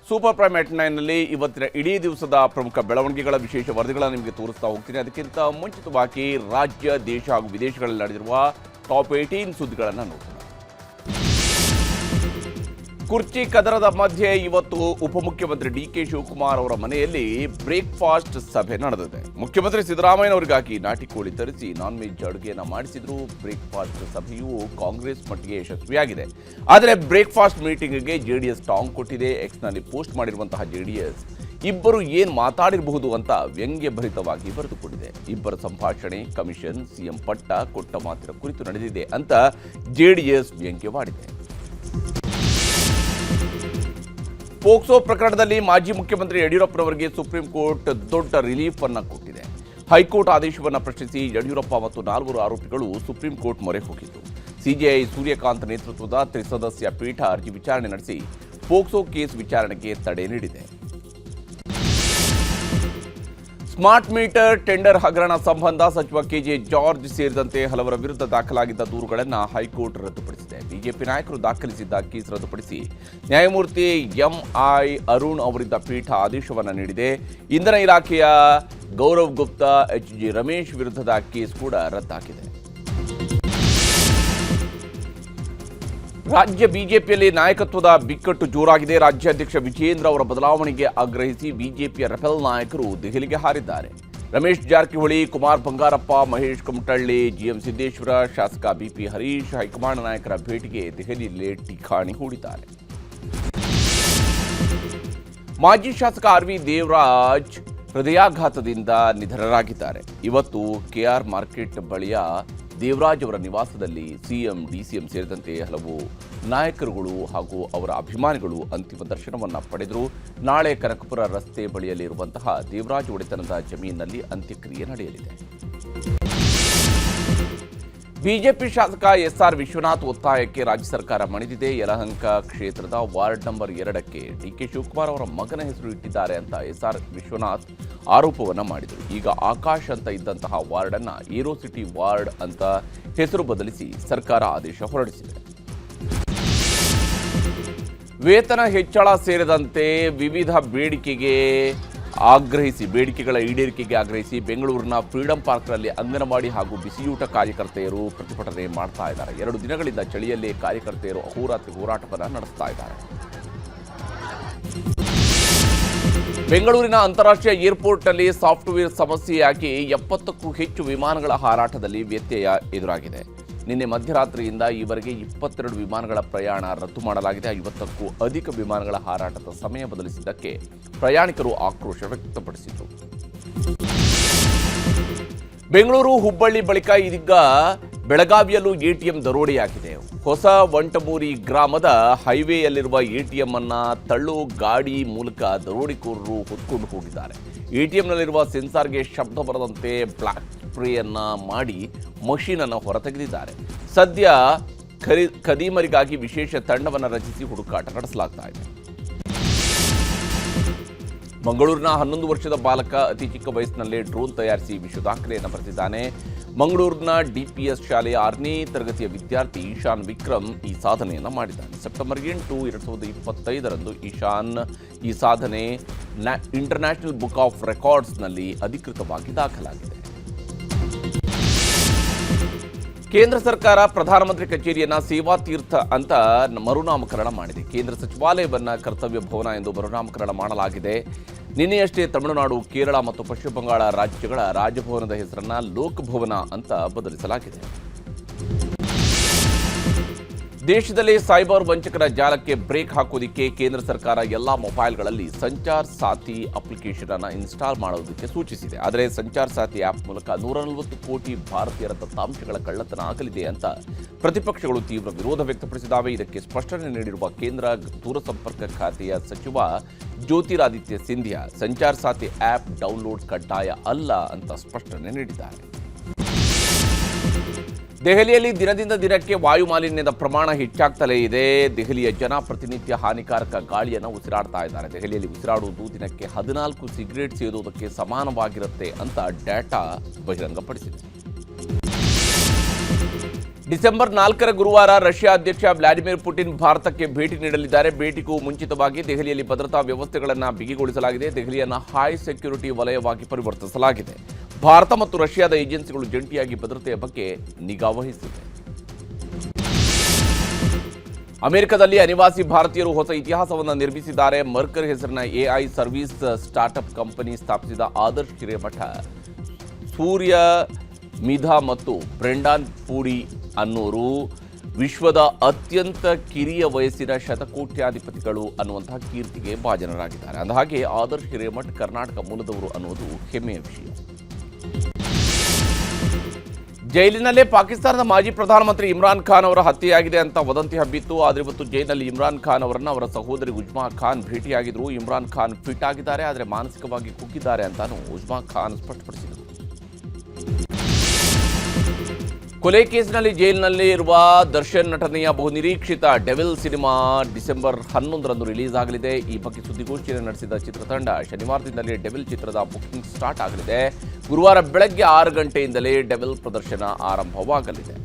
Super prime ಎಟ್ 9ನಲ್ಲಿ ಇವತ್ತಿನ ಇಡೀ ದಿವಸದ ಪ್ರಮುಖ ಬೆಳವಣಿಗೆಗಳ ವಿಶೇಷ ವರದಿಗಳನ್ನು ನಿಮಗೆ ತೋರಿಸ್ತಾ ಹೋಗ್ತೀನಿ. ಅದಕ್ಕಿಂತ ಮುಂಚಿತವಾಗಿ ರಾಜ್ಯ, ದೇಶ ಹಾಗೂ ವಿದೇಶಗಳಲ್ಲಿ ನಡೆದಿರುವ ಟಾಪ್ 18 ಸುದ್ದಿಗಳನ್ನು ನೋಡೋಣ. ಕುರ್ಚಿ ಕದರದ ಮಧ್ಯೆ ಇವತ್ತು ಉಪಮುಖ್ಯಮಂತ್ರಿ ಡಿಕೆ ಶಿವಕುಮಾರ್ ಅವರ ಮನೆಯಲ್ಲಿ ಬ್ರೇಕ್ಫಾಸ್ಟ್ ಸಭೆ ನಡೆದಿದೆ. ಮುಖ್ಯಮಂತ್ರಿ ಸಿದ್ದರಾಮಯ್ಯನವರಿಗಾಗಿ ನಾಟಿ ಕೋಳಿ ತರಿಸಿ ನಾನ್ ವೆಜ್ ಅಡುಗೆಯನ್ನು ಮಾಡಿಸಿದ್ರು. ಬ್ರೇಕ್ಫಾಸ್ಟ್ ಸಭೆಯು ಕಾಂಗ್ರೆಸ್ ಮಟ್ಟಿಗೆ ಯಶಸ್ವಿಯಾಗಿದೆ. ಆದರೆ ಬ್ರೇಕ್ಫಾಸ್ಟ್ ಮೀಟಿಂಗ್ಗೆ ಜೆಡಿಎಸ್ ಟಾಂಗ್ ಕೊಟ್ಟಿದೆ. ಎಕ್ಸ್ನಲ್ಲಿ ಪೋಸ್ಟ್ ಮಾಡಿರುವಂತಹ ಜೆಡಿಎಸ್ ಇಬ್ಬರು ಏನು ಮಾತಾಡಿರಬಹುದು ಅಂತ ವ್ಯಂಗ್ಯಭರಿತವಾಗಿ ಬರೆದುಕೊಂಡಿದೆ. ಇಬ್ಬರ ಸಂಭಾಷಣೆ ಕಮಿಷನ್, ಸಿಎಂ ಪಟ್ಟ ಕೊಟ್ಟ ಮಾತಿನ ಕುರಿತು ನಡೆದಿದೆ ಅಂತ ಜೆಡಿಎಸ್ ವ್ಯಂಗ್ಯವಾಡಿದೆ. ಪೋಕ್ಸೋ ಪ್ರಕರಣದಲ್ಲಿ ಮಾಜಿ ಮುಖ್ಯಮಂತ್ರಿ ಯಡಿಯೂರಪ್ಪನವರಿಗೆ ಸುಪ್ರೀಂ ಕೋರ್ಟ್ ದೊಡ್ಡ ರಿಲೀಫ್ ಅನ್ನು ಕೊಟ್ಟಿದೆ. ಹೈಕೋರ್ಟ್ ಆದೇಶವನ್ನು ಪ್ರಶ್ನಿಸಿ ಯಡಿಯೂರಪ್ಪ ಮತ್ತು 4 ಆರೋಪಿಗಳು ಸುಪ್ರೀಂ ಕೋರ್ಟ್ ಮೊರೆ ಹೋಗಿದ್ದು, ಸಿಜೆಐ ಸೂರ್ಯಕಾಂತ್ ನೇತೃತ್ವದ ತ್ರಿಸದಸ್ಯ ಪೀಠ ಅರ್ಜಿ ವಿಚಾರಣೆ ನಡೆಸಿ ಪೋಕ್ಸೋ ಕೇಸ್ ವಿಚಾರಣೆಗೆ ತಡೆ ನೀಡಿದೆ. ಸ್ಮಾರ್ಟ್ ಮೀಟರ್ ಟೆಂಡರ್ ಹಗರಣ ಸಂಬಂಧ ಸಚಿವ ಕೆಜೆ ಜಾರ್ಜ್ ಸೇರಿದಂತೆ ಹಲವರ ವಿರುದ್ಧ ದಾಖಲಾಗಿದ್ದ ದೂರುಗಳನ್ನು ಹೈಕೋರ್ಟ್ ರದ್ದುಪಡಿಸಿದೆ. ಬಿಜೆಪಿ ನಾಯಕರು ದಾಖಲಿಸಿದ್ದ ಕೇಸ್ ರದ್ದುಪಡಿಸಿ ನ್ಯಾಯಮೂರ್ತಿ ಎಂಐ ಅರುಣ್ ಅವರಿದ್ದ ಪೀಠ ಆದೇಶವನ್ನು ನೀಡಿದೆ. ಇಂಧನ ಇಲಾಖೆಯ ಗೌರವ್ ಗುಪ್ತಾ, ಎಚ್ಜಿ ರಮೇಶ್ ವಿರುದ್ಧದ ಕೇಸ್ ಕೂಡ ರದ್ದಾಗಿದೆ. ರಾಜ್ಯ ಬಿಜೆಪಿಯಲ್ಲಿ ನಾಯಕತ್ವದ ಬಿಕ್ಕಟ್ಟು ಜೋರಾಗಿದೆ. ರಾಜ್ಯಾಧ್ಯಕ್ಷ ವಿಜೇಂದ್ರ ಅವರ ಬದಲಾವಣೆಗೆ ಆಗ್ರಹಿಸಿ ಬಿಜೆಪಿಯ ರೆಬೆಲ್ ನಾಯಕರು ದೆಹಲಿಗೆ ಹಾರಿದ್ದಾರೆ. ರಮೇಶ್ ಜಾರಕಿಹೊಳಿ, ಕುಮಾರ್ ಬಂಗಾರಪ್ಪ, ಮಹೇಶ್ ಕುಮಟಳ್ಳಿ, ಜಿಎಂ ಸಿದ್ದೇಶ್ವರ, ಶಾಸಕ ಬಿಪಿ ಹರೀಶ್ ಹೈಕಮಾಂಡ್ ನಾಯಕರ ಭೇಟಿಗೆ ದೆಹಲಿಯಲ್ಲಿ ಠಿಕಾಣಿ ಹೂಡಿದ್ದಾರೆ. ಮಾಜಿ ಶಾಸಕ ಆರ್ವಿ ದೇವರಾಜ್ ಹೃದಯಾಘಾತದಿಂದ ನಿಧನರಾಗಿದ್ದಾರೆ. ಇವತ್ತು ಕೆಆರ್ ಮಾರ್ಕೆಟ್ ಬಳಿಯ ದೇವರಾಜ್ ಅವರ ನಿವಾಸದಲ್ಲಿ ಸಿಎಂ, ಡಿಸಿಎಂ ಸೇರಿದಂತೆ ಹಲವು ನಾಯಕರುಗಳು ಹಾಗೂ ಅವರ ಅಭಿಮಾನಿಗಳು ಅಂತಿಮ ದರ್ಶನವನ್ನು ಪಡೆದರು. ನಾಳೆ ಕನಕಪುರ ರಸ್ತೆ ಬಳಿಯಲ್ಲಿರುವಂತಹ ದೇವರಾಜ್ ಒಡೆತನದ ಜಮೀನಿನಲ್ಲಿ ಅಂತ್ಯಕ್ರಿಯೆ ನಡೆಯಲಿದೆ. ಬಿಜೆಪಿ ಶಾಸಕ ಎಸ್ಆರ್ ವಿಶ್ವನಾಥ್ ಒತ್ತಾಯಕ್ಕೆ ರಾಜ್ಯ ಸರ್ಕಾರ ಮಣಿದಿದೆ. ಯಲಹಂಕ ಕ್ಷೇತ್ರದ ವಾರ್ಡ್ ನಂಬರ್ 2ಕ್ಕೆ ಡಿಕೆ ಶಿವಕುಮಾರ್ ಅವರ ಮಗನ ಹೆಸರು ಇಟ್ಟಿದ್ದಾರೆ ಅಂತ ಎಸ್ಆರ್ ವಿಶ್ವನಾಥ್ ಆರೋಪವನ್ನು ಮಾಡಿದರು. ಈಗ ಆಕಾಶ್ ಅಂತ ಇದ್ದಂತಹ ವಾರ್ಡ್ ಅನ್ನು ಏರೋ ಸಿಟಿ ವಾರ್ಡ್ ಅಂತ ಹೆಸರು ಬದಲಿಸಿ ಸರ್ಕಾರ ಆದೇಶ ಹೊರಡಿಸಿದೆ. ವೇತನ ಹೆಚ್ಚಳ ಸೇರಿದಂತೆ ವಿವಿಧ ಬೇಡಿಕೆಗಳ ಈಡೇರಿಕೆಗೆ ಆಗ್ರಹಿಸಿ ಬೆಂಗಳೂರಿನ ಫ್ರೀಡಂ ಪಾರ್ಕ್ನಲ್ಲಿ ಅಂಗನವಾಡಿ ಹಾಗೂ ಬಿಸಿಯೂಟ ಕಾರ್ಯಕರ್ತೆಯರು ಪ್ರತಿಭಟನೆ ಮಾಡ್ತಾ ಇದ್ದಾರೆ. 2 ದಿನಗಳಿಂದ ಚಳಿಯಲ್ಲೇ ಕಾರ್ಯಕರ್ತೆಯರು ಅಹೋರಾತ್ರಿ ಹೋರಾಟವನ್ನು ನಡೆಸ್ತಾ ಇದ್ದಾರೆ. ಬೆಂಗಳೂರಿನ ಅಂತಾರಾಷ್ಟ್ರೀಯ ಏರ್ಪೋರ್ಟ್ನಲ್ಲಿ ಸಾಫ್ಟ್ವೇರ್ ಸಮಸ್ಯೆಯಾಗಿ 70ಕ್ಕೂ ಹೆಚ್ಚು ವಿಮಾನಗಳ ಹಾರಾಟದಲ್ಲಿ ವ್ಯತ್ಯಯ ಎದುರಾಗಿದೆ. ನಿನ್ನೆ ಮಧ್ಯರಾತ್ರಿಯಿಂದ ಈವರೆಗೆ 22 ವಿಮಾನಗಳ ಪ್ರಯಾಣ ರದ್ದು ಮಾಡಲಾಗಿದೆ. 50ಕ್ಕೂ ಅಧಿಕ ವಿಮಾನಗಳ ಹಾರಾಟದ ಸಮಯ ಬದಲಿಸಿದ್ದಕ್ಕೆ ಪ್ರಯಾಣಿಕರು ಆಕ್ರೋಶ ವ್ಯಕ್ತಪಡಿಸಿದರು. ಬೆಂಗಳೂರು ಹುಬ್ಬಳ್ಳಿ ಬಳಿಕ ಇದೀಗ ಬೆಳಗಾವಿಯಲ್ಲೂ ಎಟಿಎಂ ದರೋಡೆಯಾಗಿದೆ. ಹೊಸ ವಂಟಮೂರಿ ಗ್ರಾಮದ ಹೈವೇಯಲ್ಲಿರುವ ಎಟಿಎಂ ಅನ್ನ ತಳ್ಳು ಗಾಡಿ ಮೂಲಕ ದರೋಡೆಕೋರರು ಹೊತ್ಕೊಂಡು ಹೋಗಿದ್ದಾರೆ. ಎಟಿಎಂನಲ್ಲಿರುವ ಸೆನ್ಸಾರ್ಗೆ ಶಬ್ದ ಬರದಂತೆ ಬ್ಲಾಕ್ ಸ್ಪ್ರೇಯನ್ನ ಮಾಡಿ ಮಷೀನ್ ಅನ್ನು ಹೊರತೆಗೆದಿದ್ದಾರೆ. ಸದ್ಯ ಖದೀಮರಿಗಾಗಿ ವಿಶೇಷ ತಂಡವನ್ನು ರಚಿಸಿ ಹುಡುಕಾಟ ನಡೆಸಲಾಗ್ತಾ ಇದೆ. ಮಂಗಳೂರಿನ 11 ವರ್ಷದ ಬಾಲಕ ಅತಿ ಚಿಕ್ಕ ವಯಸ್ಸಿನಲ್ಲೇ ಡ್ರೋನ್ ತಯಾರಿಸಿ ವಿಶ್ವ ದಾಖಲೆಯನ್ನು ಬರೆದಿದ್ದಾನೆ. ಮಂಗಳೂರಿನ ಡಿಪಿಎಸ್ ಶಾಲೆಯ 6ನೇ ತರಗತಿಯ ವಿದ್ಯಾರ್ಥಿ ಈಶಾನ್ ವಿಕ್ರಮ್ ಈ ಸಾಧನೆಯನ್ನು ಮಾಡಿದ್ದಾನೆ. ಸೆಪ್ಟೆಂಬರ್ 8, 2025ರಂದು ಈಶಾನ್ ಈ ಸಾಧನೆ ಇಂಟರ್ನ್ಯಾಷನಲ್ ಬುಕ್ ಆಫ್ ರೆಕಾರ್ಡ್ಸ್ನಲ್ಲಿ ಅಧಿಕೃತವಾಗಿ ದಾಖಲಾಗಿದೆ. ಕೇಂದ್ರ ಸರ್ಕಾರ ಪ್ರಧಾನಮಂತ್ರಿ ಕಚೇರಿಯನ್ನ ಸೇವಾ ತೀರ್ಥ ಅಂತ ಮರುನಾಮಕರಣ ಮಾಡಿದೆ. ಕೇಂದ್ರ ಸಚಿವಾಲಯವನ್ನ ಕರ್ತವ್ಯ ಭವನ ಎಂದು ಮರುನಾಮಕರಣ ಮಾಡಲಾಗಿದೆ. ನಿನ್ನೆಯಷ್ಟೇ ತಮಿಳುನಾಡು, ಕೇರಳ ಮತ್ತು ಪಶ್ಚಿಮ ಬಂಗಾಳ ರಾಜ್ಯಗಳ ರಾಜಭವನದ ಹೆಸರನ್ನ ಲೋಕಭವನ ಅಂತ ಬದಲಿಸಲಾಗಿದೆ. ದೇಶದಲ್ಲಿ ಸೈಬರ್ ವಂಚಕರ ಜಾಲಕ್ಕೆ ಬ್ರೇಕ್ ಹಾಕೋದಕ್ಕೆ ಕೇಂದ್ರ ಸರ್ಕಾರ ಎಲ್ಲ ಮೊಬೈಲ್ಗಳಲ್ಲಿ ಸಂಚಾರ್ ಸಾಥಿ ಅಪ್ಲಿಕೇಶನ್ ಅನ್ನು ಇನ್ಸ್ಟಾಲ್ ಮಾಡೋದಕ್ಕೆ ಸೂಚಿಸಿದೆ. ಆದರೆ ಸಂಚಾರ್ ಸಾಥಿ ಆ್ಯಪ್ ಮೂಲಕ 140 ಕೋಟಿ ಭಾರತೀಯರ ದತ್ತಾಂಶಗಳ ಕಳ್ಳತನ ಆಗಲಿದೆ ಅಂತ ಪ್ರತಿಪಕ್ಷಗಳು ತೀವ್ರ ವಿರೋಧ ವ್ಯಕ್ತಪಡಿಸಿದ್ದಾವೆ. ಇದಕ್ಕೆ ಸ್ಪಷ್ಟನೆ ನೀಡಿರುವ ಕೇಂದ್ರ ದೂರಸಂಪರ್ಕ ಖಾತೆಯ ಸಚಿವ ಜ್ಯೋತಿರಾದಿತ್ಯ ಸಿಂಧಿಯಾ ಸಂಚಾರ್ ಸಾಥಿ ಆ್ಯಪ್ ಡೌನ್ಲೋಡ್ ಕಡ್ಡಾಯ ಅಲ್ಲ ಅಂತ ಸ್ಪಷ್ಟನೆ ನೀಡಿದ್ದಾರೆ. ದೆಹಲಿಯಲ್ಲಿ ದಿನದಿಂದ ದಿನಕ್ಕೆ ವಾಯು ಮಾಲಿನ್ಯದ ಪ್ರಮಾಣ ಹೆಚ್ಚಾಗ್ತಲೇ ಇದೆ. ದೆಹಲಿಯ ಜನ ಪ್ರತಿನಿತ್ಯ ಹಾನಿಕಾರಕ ಗಾಳಿಯನ್ನು ಉಸಿರಾಡ್ತಾ ಇದ್ದಾರೆ. ದೆಹಲಿಯಲ್ಲಿ ಉಸಿರಾಡುವುದು ದಿನಕ್ಕೆ 14 ಸಿಗರೇಟ್ ಸೇದುವುದಕ್ಕೆ ಸಮಾನವಾಗಿರುತ್ತೆ ಅಂತ ಡೇಟಾ ಬಹಿರಂಗಪಡಿಸಿದೆ. ಡಿಸೆಂಬರ್ 4ರ ಗುರುವಾರ ರಷ್ಯಾ ಅಧ್ಯಕ್ಷ ವ್ಲಾದಿಮಿರ್ ಪುಟಿನ್ ಭಾರತಕ್ಕೆ ಭೇಟಿ ನೀಡಲಿದ್ದಾರೆ. ಭೇಟಿಗೂ ಮುಂಚಿತವಾಗಿ ದೆಹಲಿಯಲ್ಲಿ ಭದ್ರತಾ ವ್ಯವಸ್ಥೆಗಳನ್ನು ಬಿಗಿಗೊಳಿಸಲಾಗಿದೆ. ದೆಹಲಿಯನ್ನು ಹೈ ಸೆಕ್ಯೂರಿಟಿ ವಲಯವಾಗಿ ಪರಿವರ್ತಿಸಲಾಗಿದೆ. ಭಾರತ ಮತ್ತು ರಷ್ಯಾದ ಏಜೆನ್ಸಿಗಳು ಜಂಟಿಯಾಗಿ ಭದ್ರತೆಯ ಬಗ್ಗೆ ನಿಗಾ ವಹಿಸಿವೆ. ಅಮೆರಿಕದಲ್ಲಿ ಅನಿವಾಸಿ ಭಾರತೀಯರು ಹೊಸ ಇತಿಹಾಸವನ್ನು ನಿರ್ಮಿಸಿದ್ದಾರೆ. ಮರ್ಕರ್ ಹೆಸರಿನ ಎಐ ಸರ್ವಿಸ್ ಸ್ಟಾರ್ಟ್ಅಪ್ ಕಂಪನಿ ಸ್ಥಾಪಿಸಿದ ಆದರ್ಶ್ ಹಿರೇಮಠ, ಸೂರ್ಯ ಮಿಧಾ ಮತ್ತು ಬ್ರೆಂಡಾನ್ ಪೂಡಿ ಅನ್ನೋರು ವಿಶ್ವದ ಅತ್ಯಂತ ಕಿರಿಯ ವಯಸ್ಸಿನ ಶತಕೋಟ್ಯಾಧಿಪತಿಗಳು ಅನ್ನುವಂತಹ ಕೀರ್ತಿಗೆ ಭಾಜನರಾಗಿದ್ದಾರೆ. ಅಂದಹಾಗೆ ಆದರ್ಶ್ ಹಿರೇಮಠ್ ಕರ್ನಾಟಕ ಮೂಲದವರು ಅನ್ನೋದು ಹೆಮ್ಮೆಯ ವಿಷಯ. ಜೈಲಿನಲ್ಲೇ ಪಾಕಿಸ್ತಾನದ ಮಾಜಿ ಪ್ರಧಾನಮಂತ್ರಿ ಇಮ್ರಾನ್ ಖಾನ್ ಅವರ ಹತ್ಯೆಯಾಗಿದೆ ಅಂತ ವದಂತಿ ಹಬ್ಬಿತ್ತು. ಆದರೆ ಇವತ್ತು ಜೈಲಿನಲ್ಲಿ ಇಮ್ರಾನ್ ಖಾನ್ ಅವರನ್ನು ಅವರ ಸಹೋದರಿ ಉಜ್ಮಾ ಖಾನ್ ಭೇಟಿಯಾಗಿದ್ರು. ಇಮ್ರಾನ್ ಖಾನ್ ಫಿಟ್ ಆಗಿದ್ದಾರೆ, ಆದರೆ ಮಾನಸಿಕವಾಗಿ ಕುಗ್ಗಿದ್ದಾರೆ ಅಂತಾನು ಉಜ್ಮಾ ಖಾನ್ ಸ್ಪಷ್ಟಪಡಿಸಿದರು. ಕೊಲೆ ಕೇಸಿನಲ್ಲಿ ಜೈಲಿನಲ್ಲಿ ಇರುವ ದರ್ಶನ್ ನಟನೆಯ ಬಹುನಿರೀಕ್ಷಿತ ಡೆವಿಲ್ ಸಿನಿಮಾ ಡಿಸೆಂಬರ್ 11ರಂದು ರಿಲೀಸ್ ಆಗಲಿದೆ. ಈ ಬಗ್ಗೆ ಸುದ್ದಿಗೋಷ್ಠಿಯನ್ನು ನಡೆಸಿದ ಚಿತ್ರತಂಡ ಶನಿವಾರದಿಂದಲೇ ಡೆವಿಲ್ ಚಿತ್ರದ ಬುಕಿಂಗ್ ಸ್ಟಾರ್ಟ್ ಆಗಲಿದೆ. ಗುರುವಾರ ಬೆಳಗ್ಗೆ 6 ಗಂಟೆಯಿಂದಲೇ ಡೆವಿಲ್ ಪ್ರದರ್ಶನ ಆರಂಭವಾಗಲಿದೆ.